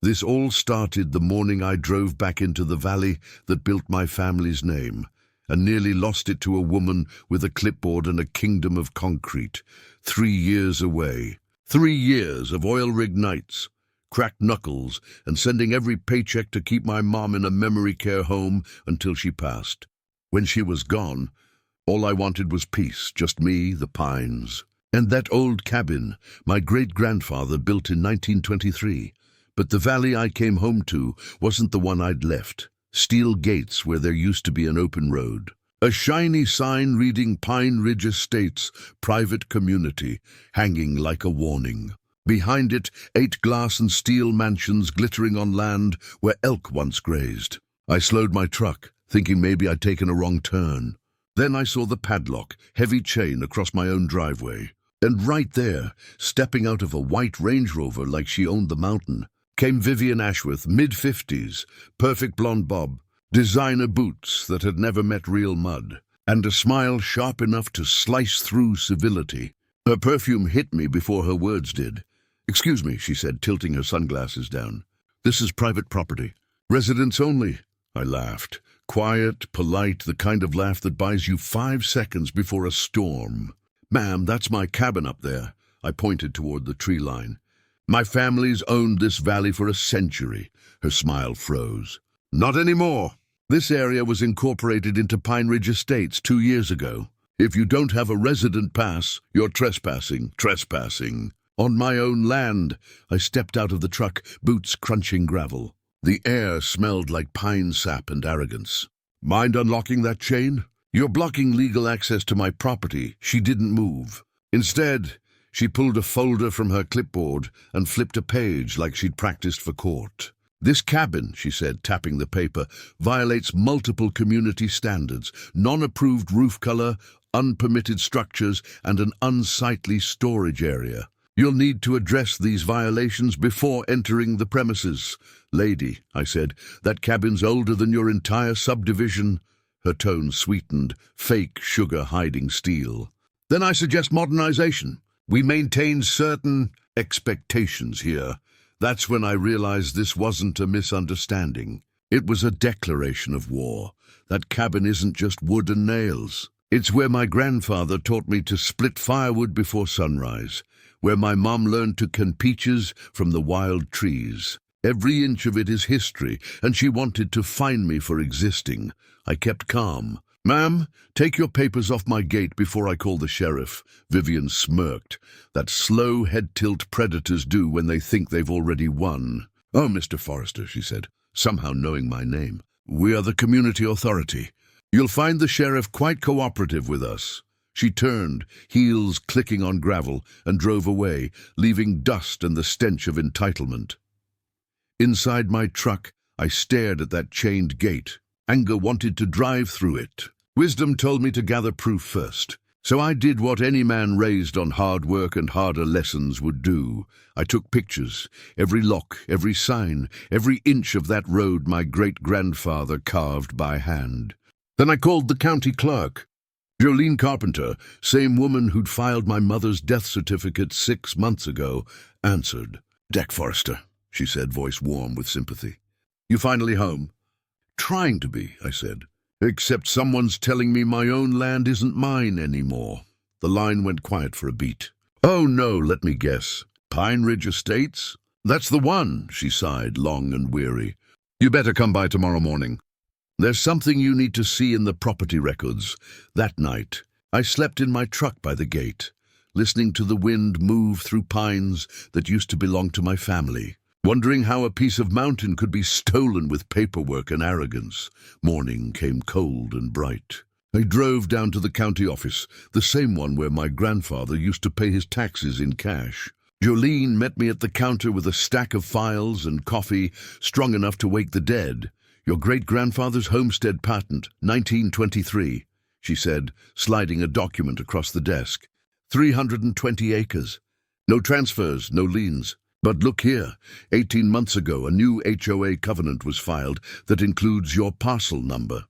This all started the morning I drove back into the valley that built my family's name, and nearly lost it to a woman with a clipboard and a kingdom of concrete. 3 years away. 3 years of oil rig nights, cracked knuckles, and sending every paycheck to keep my mom in a memory care home until she passed. When she was gone, all I wanted was peace, just me, the pines, and that old cabin my great-grandfather built in 1923. But the valley I came home to wasn't the one I'd left. Steel gates where there used to be an open road. A shiny sign reading Pine Ridge Estates, private community, hanging like a warning. Behind it, 8 glass and steel mansions glittering on land where elk once grazed. I slowed my truck, thinking maybe I'd taken a wrong turn. Then I saw the padlock, heavy chain across my own driveway. And right there, stepping out of a white Range Rover like she owned the mountain, came Vivian Ashworth, mid-50s, perfect blonde bob, designer boots that had never met real mud, and a smile sharp enough to slice through civility. Her perfume hit me before her words did. "Excuse me," she said, tilting her sunglasses down. "This is private property. Residents only." I laughed. Quiet, polite, the kind of laugh that buys you 5 seconds before a storm. "Ma'am, that's my cabin up there." I pointed toward the tree line. "My family's owned this valley for a century." Her smile froze. "Not anymore. This area was incorporated into Pine Ridge Estates 2 years ago. If you don't have a resident pass, you're trespassing. Trespassing. On my own land." I stepped out of the truck, boots crunching gravel. The air smelled like pine sap and arrogance. "Mind unlocking that chain? You're blocking legal access to my property." She didn't move. Instead, she pulled a folder from her clipboard and flipped a page like she'd practiced for court. "This cabin," she said, tapping the paper, "violates multiple community standards, non-approved roof color, unpermitted structures, and an unsightly storage area. You'll need to address these violations before entering the premises." "Lady," I said, "that cabin's older than your entire subdivision." Her tone sweetened, fake sugar hiding steel. "Then I suggest modernization. We maintain certain expectations here." That's when I realized this wasn't a misunderstanding. It was a declaration of war. That cabin isn't just wood and nails. It's where my grandfather taught me to split firewood before sunrise, where my mom learned to can peaches from the wild trees. Every inch of it is history, and she wanted to fine me for existing. I kept calm. "Ma'am, take your papers off my gate before I call the sheriff." Vivian smirked. That slow head-tilt predators do when they think they've already won. "Oh, Mr. Forrester," she said, somehow knowing my name. "We are the community authority. You'll find the sheriff quite cooperative with us." She turned, heels clicking on gravel, and drove away, leaving dust and the stench of entitlement. Inside my truck, I stared at that chained gate. Anger wanted to drive through it. Wisdom told me to gather proof first. So I did what any man raised on hard work and harder lessons would do. I took pictures, every lock, every sign, every inch of that road my great-grandfather carved by hand. Then I called the county clerk. Jolene Carpenter, same woman who'd filed my mother's death certificate 6 months ago, answered. "Deck Forrester," she said, voice warm with sympathy. "You finally home?" "Trying to be," I said. "Except someone's telling me my own land isn't mine anymore." The line went quiet for a beat. "Oh no, let me guess. Pine Ridge Estates?" "That's the one," she sighed, long and weary. "You better come by tomorrow morning. There's something you need to see in the property records." That night, I slept in my truck by the gate, listening to the wind move through pines that used to belong to my family, wondering how a piece of mountain could be stolen with paperwork and arrogance. Morning came cold and bright. I drove down to the county office, the same one where my grandfather used to pay his taxes in cash. Jolene met me at the counter with a stack of files and coffee strong enough to wake the dead. "Your great-grandfather's homestead patent, 1923, she said, sliding a document across the desk. 320 acres. No transfers, no liens. But look here, 18 months ago a new HOA covenant was filed that includes your parcel number."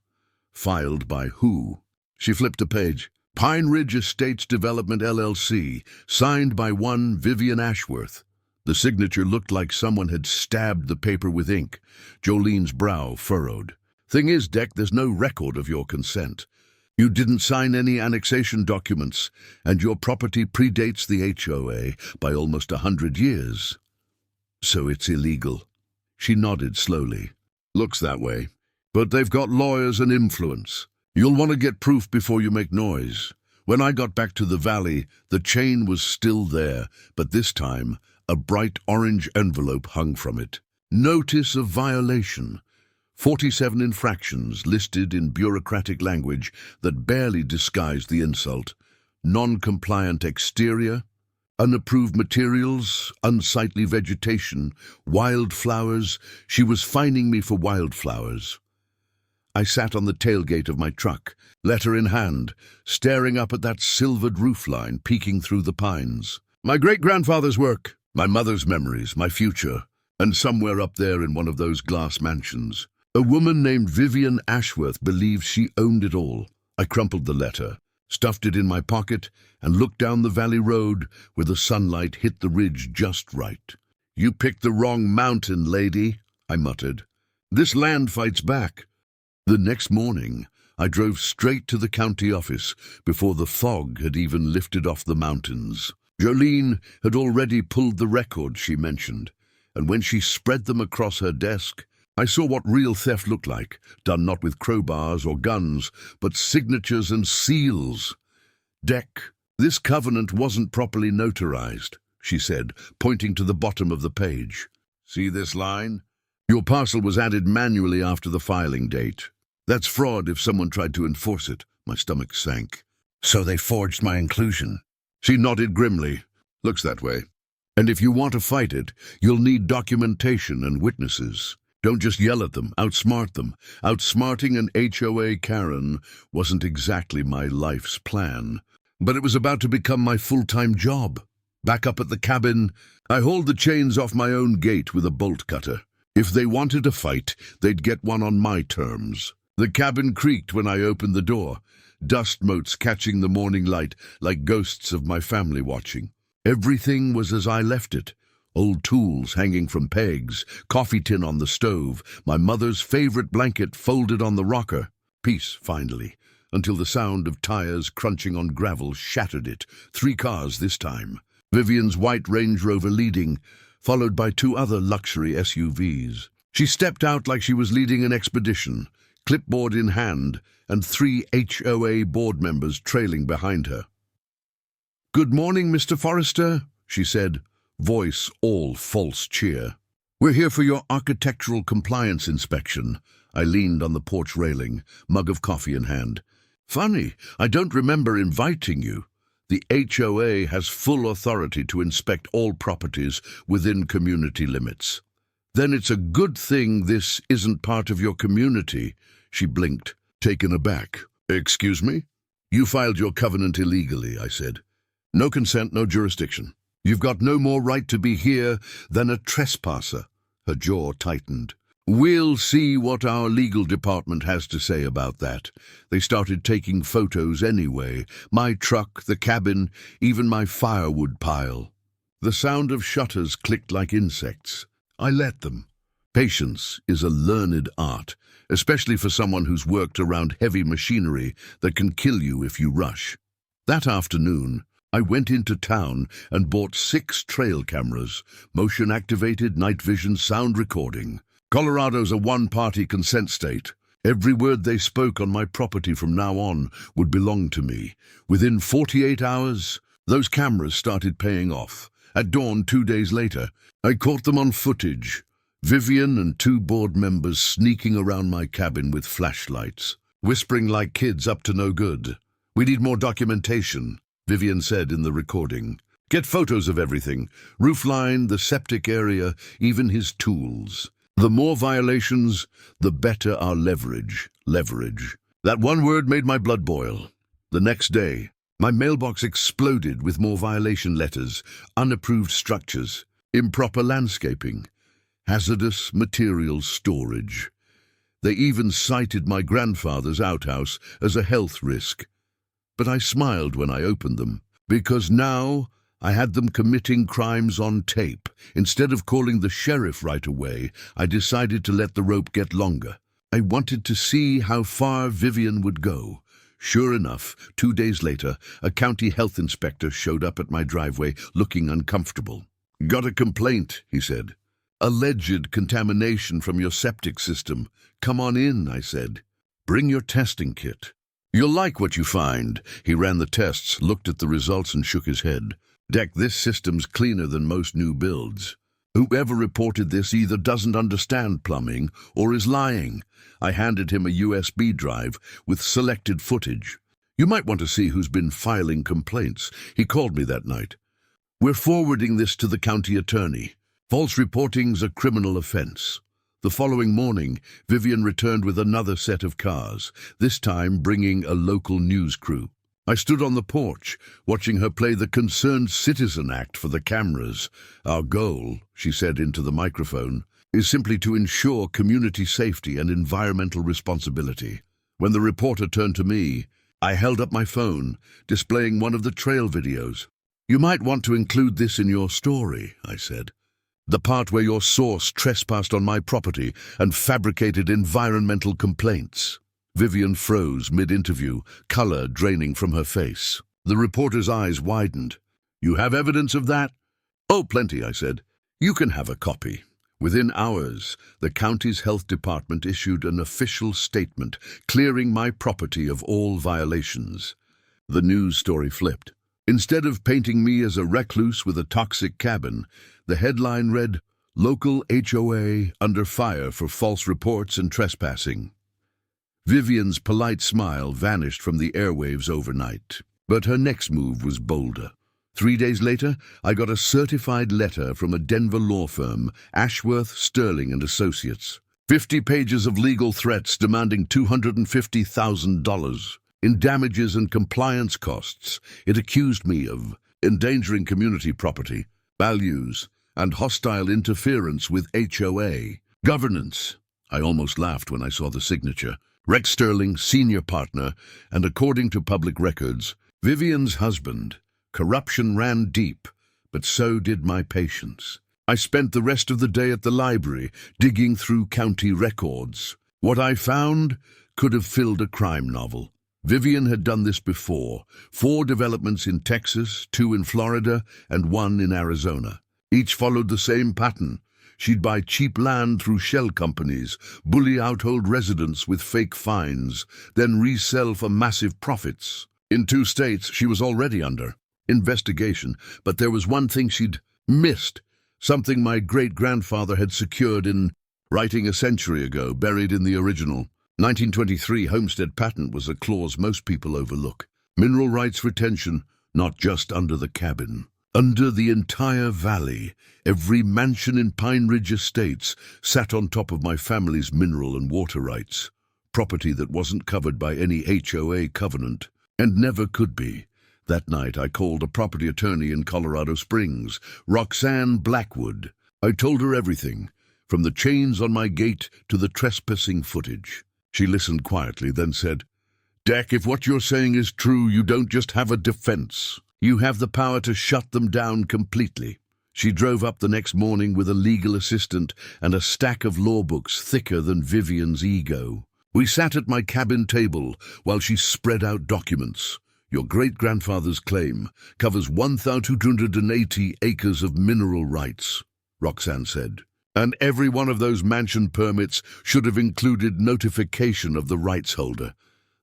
"Filed by who?" She flipped a page. "Pine Ridge Estates Development LLC, signed by one Vivian Ashworth." The signature looked like someone had stabbed the paper with ink. Jolene's brow furrowed. Thing is, Deck, there's no record of your consent. You didn't sign any annexation documents, and your property predates the HOA by almost 100 years. So it's illegal. She nodded slowly. Looks that way. But they've got lawyers and influence. You'll want to get proof before you make noise. When I got back to the valley, the chain was still there, but this time a bright orange envelope hung from it. Notice of violation. 47 infractions listed in bureaucratic language that barely disguised the insult. Non-compliant exterior, unapproved materials, unsightly vegetation, wildflowers. She was fining me for wildflowers. I sat on the tailgate of my truck, letter in hand, staring up at that silvered roofline peeking through the pines. My great-grandfather's work, my mother's memories, my future, and somewhere up there in one of those glass mansions, a woman named Vivian Ashworth believes she owned it all. I crumpled the letter, stuffed it in my pocket, and looked down the valley road where the sunlight hit the ridge just right. You picked the wrong mountain, lady, I muttered. This land fights back. The next morning, I drove straight to the county office before the fog had even lifted off the mountains. Jolene had already pulled the records she mentioned, and when she spread them across her desk, I saw what real theft looked like, done not with crowbars or guns, but signatures and seals. Deck, this covenant wasn't properly notarized, she said, pointing to the bottom of the page. See this line? Your parcel was added manually after the filing date. That's fraud if someone tried to enforce it. My stomach sank. So they forged my inclusion. She nodded grimly. Looks that way. And if you want to fight it, you'll need documentation and witnesses. Don't just yell at them, outsmart them. Outsmarting an HOA Karen wasn't exactly my life's plan, but it was about to become my full-time job. Back up at the cabin, I hauled the chains off my own gate with a bolt cutter. If they wanted a fight, they'd get one on my terms. The cabin creaked when I opened the door, dust motes catching the morning light like ghosts of my family watching. Everything was as I left it. Old tools hanging from pegs, coffee tin on the stove, my mother's favorite blanket folded on the rocker. Peace, finally, until the sound of tires crunching on gravel shattered it. 3 cars this time. Vivian's white Range Rover leading, followed by 2 other luxury SUVs. She stepped out like she was leading an expedition, clipboard in hand, and 3 HOA board members trailing behind her. "Good morning, Mr. Forrester," she said, voice all false cheer. "We're here for your architectural compliance inspection." I leaned on the porch railing, mug of coffee in hand. "Funny, I don't remember inviting you. The HOA has full authority to inspect all properties within community limits." "Then it's a good thing this isn't part of your community," she blinked, taken aback. "Excuse me?" "You filed your covenant illegally," I said. "No consent, no jurisdiction. You've got no more right to be here than a trespasser." Her jaw tightened. "We'll see what our legal department has to say about that." They started taking photos anyway. My truck, the cabin, even my firewood pile. The sound of shutters clicked like insects. I let them. Patience is a learned art, especially for someone who's worked around heavy machinery that can kill you if you rush. That afternoon, I went into town and bought 6 trail cameras, motion-activated night vision sound recording. Colorado's a one-party consent state. Every word they spoke on my property from now on would belong to me. Within 48 hours, those cameras started paying off. At dawn 2 days later, I caught them on footage. Vivian and 2 board members sneaking around my cabin with flashlights, whispering like kids up to no good. "We need more documentation," Vivian said in the recording. "Get photos of everything. Roofline, the septic area, even his tools. The more violations, the better our leverage. Leverage." That one word made my blood boil. The next day, my mailbox exploded with more violation letters, unapproved structures, improper landscaping, hazardous materials storage. They even cited my grandfather's outhouse as a health risk. But I smiled when I opened them, because now I had them committing crimes on tape. Instead of calling the sheriff right away, I decided to let the rope get longer. I wanted to see how far Vivian would go. Sure enough, 2 days later, a county health inspector showed up at my driveway looking uncomfortable. "Got a complaint," he said. "Alleged contamination from your septic system. Come on in," I said. "Bring your testing kit." "You'll like what you find." He ran the tests, looked at the results and shook his head. "Deck, this system's cleaner than most new builds. Whoever reported this either doesn't understand plumbing or is lying." I handed him a USB drive with selected footage. "You might want to see who's been filing complaints." He called me that night. "We're forwarding this to the county attorney. False reporting's a criminal offense." The following morning, Vivian returned with another set of cars, this time bringing a local news crew. I stood on the porch, watching her play the concerned citizen act for the cameras. "Our goal," she said into the microphone, "is simply to ensure community safety and environmental responsibility." When the reporter turned to me, I held up my phone, displaying one of the trail videos. "You might want to include this in your story," I said. "The part where your source trespassed on my property and fabricated environmental complaints." Vivian froze mid-interview, color draining from her face. The reporter's eyes widened. "You have evidence of that?" "Oh, plenty," I said. "You can have a copy." Within hours, the county's health department issued an official statement clearing my property of all violations. The news story flipped. Instead of painting me as a recluse with a toxic cabin, the headline read, "Local HOA under fire for false reports and trespassing." Vivian's polite smile vanished from the airwaves overnight, but her next move was bolder. 3 days later, I got a certified letter from a Denver law firm, Ashworth, Sterling and Associates. 50 pages of legal threats demanding $250,000. In damages and compliance costs, it accused me of endangering community property, values, and hostile interference with HOA governance. I almost laughed when I saw the signature. Rex Sterling, senior partner, and according to public records, Vivian's husband. Corruption ran deep, but so did my patience. I spent the rest of the day at the library, digging through county records. What I found could have filled a crime novel. Vivian had done this before. 4 developments in Texas, 2 in Florida, and 1 in Arizona. Each followed the same pattern. She'd buy cheap land through shell companies, bully out-old residents with fake fines, then resell for massive profits. In 2 states, she was already under investigation, but there was one thing she'd missed, something my great-grandfather had secured in writing a century ago, buried in the original 1923 homestead patent was a clause most people overlook. Mineral rights retention, not just under the cabin. Under the entire valley, every mansion in Pine Ridge Estates sat on top of my family's mineral and water rights, property that wasn't covered by any HOA covenant, and never could be. That night I called a property attorney in Colorado Springs, Roxanne Blackwood. I told her everything, from the chains on my gate to the trespassing footage. She listened quietly, then said, "Deck, if what you're saying is true, you don't just have a defense. You have the power to shut them down completely." She drove up the next morning with a legal assistant and a stack of law books thicker than Vivian's ego. We sat at my cabin table while she spread out documents. "Your great-grandfather's claim covers 1,280 acres of mineral rights," Roxanne said. "And every one of those mansion permits should have included notification of the rights holder.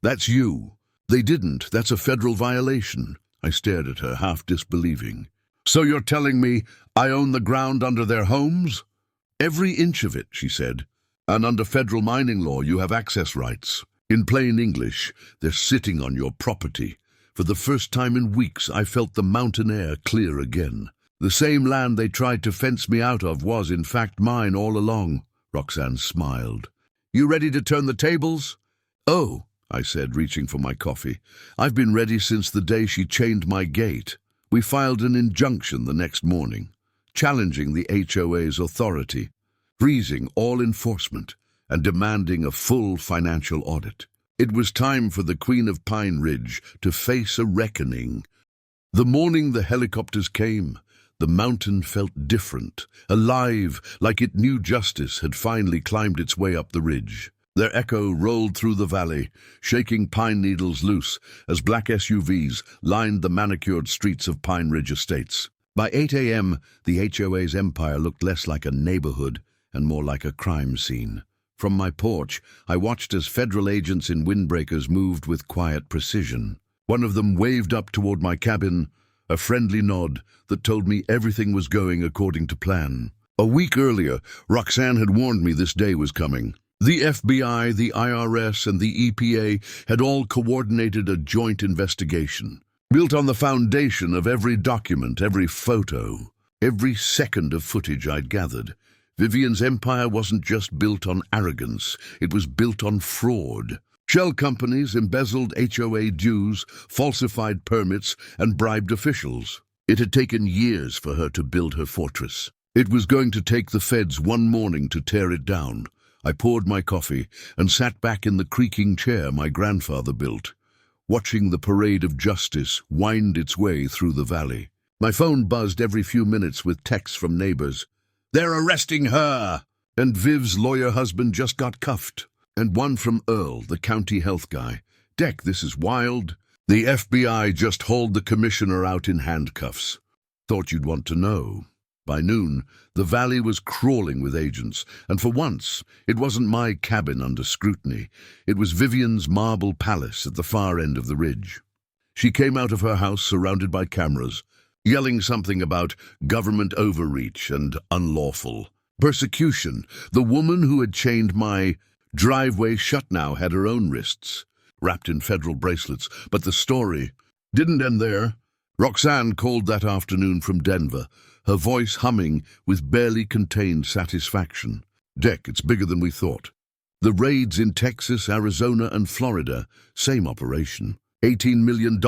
That's you. They didn't. That's a federal violation." I stared at her, half disbelieving. "So you're telling me I own the ground under their homes?" "Every inch of it," she said. "And under federal mining law, you have access rights. In plain English, they're sitting on your property." For the first time in weeks, I felt the mountain air clear again. "The same land they tried to fence me out of was, in fact, mine all along." Roxanne smiled. "You ready to turn the tables?" "Oh," I said, reaching for my coffee. "I've been ready since the day she chained my gate." We filed an injunction the next morning, challenging the HOA's authority, freezing all enforcement, and demanding a full financial audit. It was time for the Queen of Pine Ridge to face a reckoning. The morning the helicopters came, the mountain felt different, alive, like it knew justice had finally climbed its way up the ridge. Their echo rolled through the valley, shaking pine needles loose as black SUVs lined the manicured streets of Pine Ridge Estates. By 8 a.m., the HOA's empire looked less like a neighborhood and more like a crime scene. From my porch, I watched as federal agents in windbreakers moved with quiet precision. One of them waved up toward my cabin, a friendly nod that told me everything was going according to plan. A week earlier, Roxanne had warned me this day was coming. The FBI, the IRS, and the EPA had all coordinated a joint investigation, built on the foundation of every document, every photo, every second of footage I'd gathered. Vivian's empire wasn't just built on arrogance, it was built on fraud. Shell companies embezzled HOA dues, falsified permits, and bribed officials. It had taken years for her to build her fortress. It was going to take the feds one morning to tear it down. I poured my coffee and sat back in the creaking chair my grandfather built, watching the parade of justice wind its way through the valley. My phone buzzed every few minutes with texts from neighbors. "They're arresting her!" And Viv's lawyer husband just got cuffed. And one from Earl, the county health guy. "Deck, this is wild. The FBI just hauled the commissioner out in handcuffs. Thought you'd want to know." By noon, the valley was crawling with agents, and for once, it wasn't my cabin under scrutiny. It was Vivian's marble palace at the far end of the ridge. She came out of her house surrounded by cameras, yelling something about government overreach and unlawful. Persecution. The woman who had chained my driveway shut now had her own wrists, wrapped in federal bracelets. But the story didn't end there. Roxanne called that afternoon from Denver, her voice humming with barely contained satisfaction. "Deck, it's bigger than we thought. The raids in Texas, Arizona, and Florida, same operation. $18 million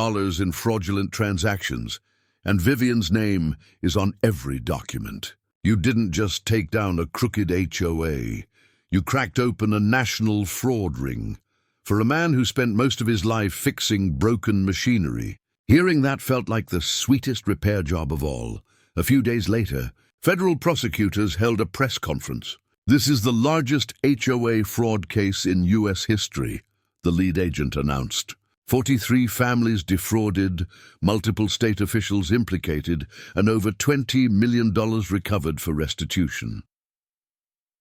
in fraudulent transactions. And Vivian's name is on every document. You didn't just take down a crooked HOA. You cracked open a national fraud ring. For a man who spent most of his life fixing broken machinery, hearing that felt like the sweetest repair job of all. A few days later, federal prosecutors held a press conference. "This is the largest HOA fraud case in U.S. history," the lead agent announced. 43 families defrauded, multiple state officials implicated, and over $20 million recovered for restitution.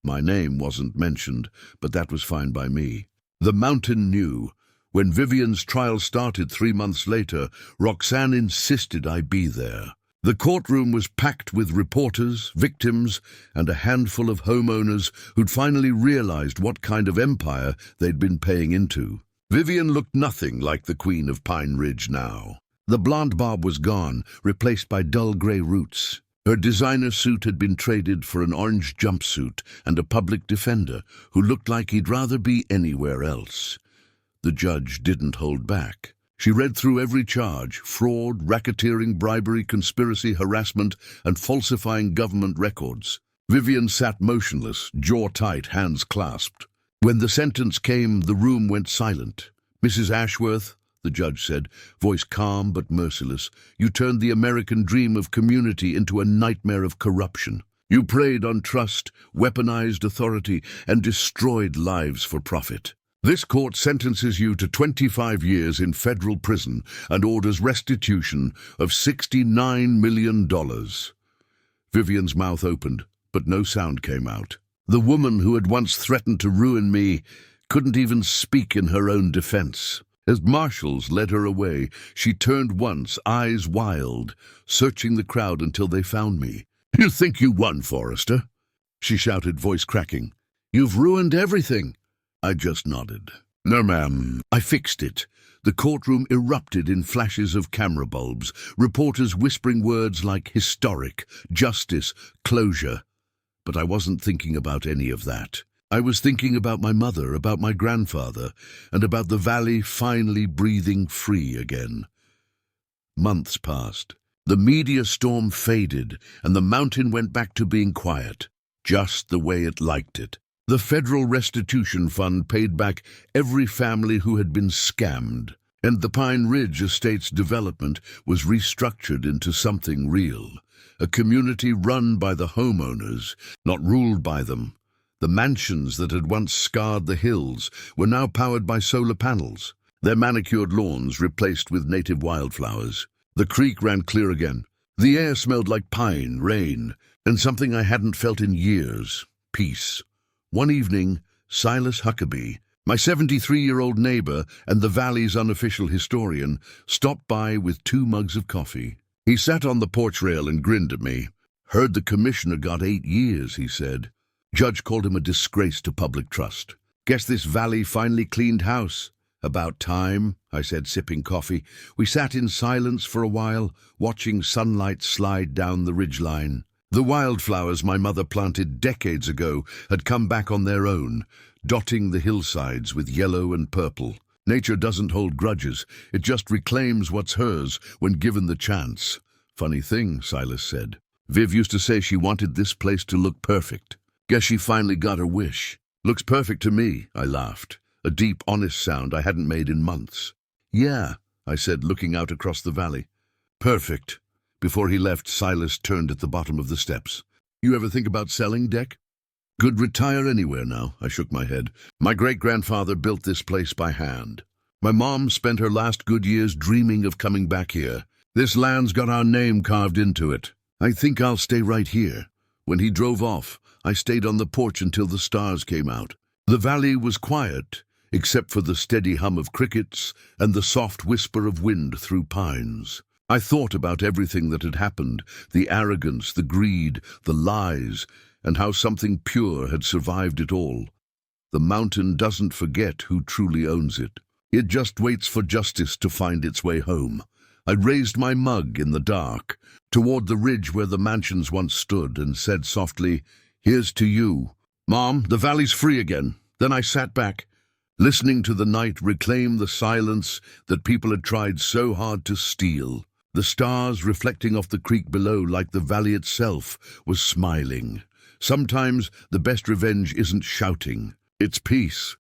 My name wasn't mentioned, but that was fine by me. The mountain knew. When Vivian's trial started 3 months later, Roxanne insisted I be there. The courtroom was packed with reporters, victims, and a handful of homeowners who'd finally realized what kind of empire they'd been paying into. Vivian looked nothing like the Queen of Pine Ridge now. The blonde bob was gone, replaced by dull gray roots. Her designer suit had been traded for an orange jumpsuit and a public defender who looked like he'd rather be anywhere else. The judge didn't hold back. She read through every charge: fraud, racketeering, bribery, conspiracy, harassment, and falsifying government records. Vivian sat motionless, jaw tight, hands clasped. When the sentence came, the room went silent. "Mrs. Ashworth," the judge said, voice calm but merciless, "you turned the American dream of community into a nightmare of corruption. You preyed on trust, weaponized authority, and destroyed lives for profit. This court sentences you to 25 years in federal prison and orders restitution of $69 million. Vivian's mouth opened, but no sound came out. The woman who had once threatened to ruin me couldn't even speak in her own defense. As marshals led her away, she turned once, eyes wild, searching the crowd until they found me. "You think you won, Forrester?" she shouted, voice cracking. "You've ruined everything." I just nodded. "No, ma'am, I fixed it." The courtroom erupted in flashes of camera bulbs, reporters whispering words like historic, justice, closure. But I wasn't thinking about any of that. I was thinking about my mother, about my grandfather, and about the valley finally breathing free again. Months passed. The media storm faded, and the mountain went back to being quiet, just the way it liked it. The federal restitution fund paid back every family who had been scammed. And the Pine Ridge Estates development was restructured into something real. A community run by the homeowners, not ruled by them. The mansions that had once scarred the hills were now powered by solar panels, their manicured lawns replaced with native wildflowers. The creek ran clear again. The air smelled like pine, rain, and something I hadn't felt in years, peace. One evening, Silas Huckabee, my 73-year-old neighbor and the valley's unofficial historian, stopped by with 2 mugs of coffee. He sat on the porch rail and grinned at me. "Heard the commissioner got 8 years," he said. "Judge called him a disgrace to public trust. Guess this valley finally cleaned house." "About time," I said, sipping coffee. We sat in silence for a while, watching sunlight slide down the ridgeline. The wildflowers my mother planted decades ago had come back on their own, dotting the hillsides with yellow and purple. Nature doesn't hold grudges, it just reclaims what's hers when given the chance. "Funny thing," Silas said. "Viv used to say she wanted this place to look perfect. Guess she finally got her wish." "Looks perfect to me," I laughed, a deep, honest sound I hadn't made in months. "Yeah," I said, looking out across the valley. "Perfect." Before he left, Silas turned at the bottom of the steps. "You ever think about selling, Deck?" "Could retire anywhere now," I shook my head. "My great-grandfather built this place by hand. My mom spent her last good years dreaming of coming back here. This land's got our name carved into it. I think I'll stay right here." When he drove off, I stayed on the porch until the stars came out. The valley was quiet, except for the steady hum of crickets and the soft whisper of wind through pines. I thought about everything that had happened, the arrogance, the greed, the lies, and how something pure had survived it all. The mountain doesn't forget who truly owns it. It just waits for justice to find its way home. I raised my mug in the dark, toward the ridge where the mansions once stood, and said softly, "Here's to you. Mom, the valley's free again." Then I sat back, listening to the night reclaim the silence that people had tried so hard to steal. The stars, reflecting off the creek below like the valley itself, was smiling. Sometimes the best revenge isn't shouting, it's peace.